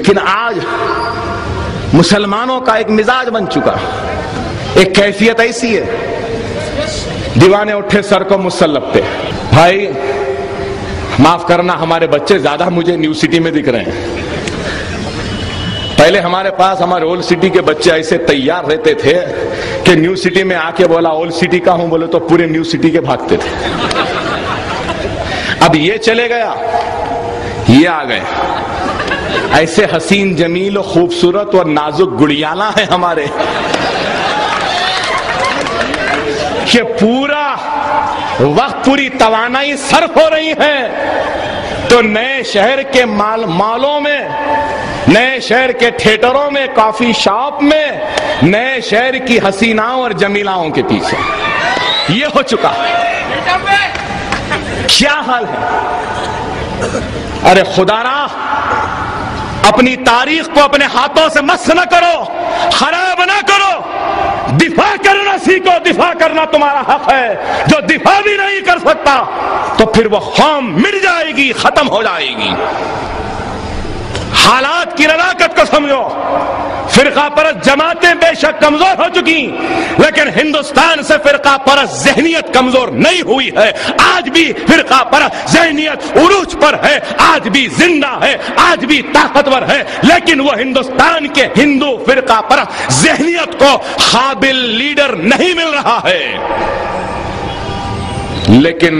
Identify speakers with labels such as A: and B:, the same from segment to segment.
A: लेकिन आज मुसलमानों का एक मिजाज बन चुका, एक कैफियत ऐसी है, दीवाने उठे सर को मुसल्लबते। भाई माफ करना, हमारे बच्चे ज्यादा मुझे न्यू सिटी में दिख रहे हैं। पहले हमारे पास हमारे ओल्ड सिटी के बच्चे ऐसे तैयार रहते थे कि न्यू सिटी में आके बोला ओल्ड सिटी का हूं, बोले तो पूरे न्यू सिटी के भागते थे। अब ये चले गया, ये आ गए। ऐसे हसीन जमील और खूबसूरत और नाजुक गुड़ियाला है हमारे कि पूरा वक्त, पूरी तवानाई सर्फ हो रही है तो नए शहर के मॉलों में, नए शहर के थिएटरों में, कॉफी शॉप में, नए शहर की हसीनाओं और जमीलाओं के पीछे ये हो चुका है। क्या हाल है। अरे खुदारा, अपनी तारीख को अपने हाथों से मस न करो, खराब ना करो, दिफा करना सीखो। दिफा करना तुम्हारा हक है। जो दिफा भी नहीं कर सकता तो फिर वो कौम मिट जाएगी, खत्म हो जाएगी। हालात की नजाकत को समझो। फिरका परस्त जमातें बेशक कमजोर हो चुकी, लेकिन हिंदुस्तान से फिरका परस्त जहनियत कमजोर नहीं हुई है। आज भी फिरका परस्त जहनियत उरूज पर है, आज भी जिंदा है, आज भी ताकतवर है, लेकिन वो हिंदुस्तान के हिंदू फिरका परस्त जहनियत को काबिल लीडर नहीं मिल रहा है। लेकिन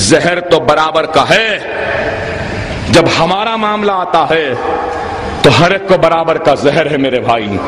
A: जहर तो बराबर का है। जब हमारा मामला आता है तो हर एक को बराबर का जहर है मेरे भाई।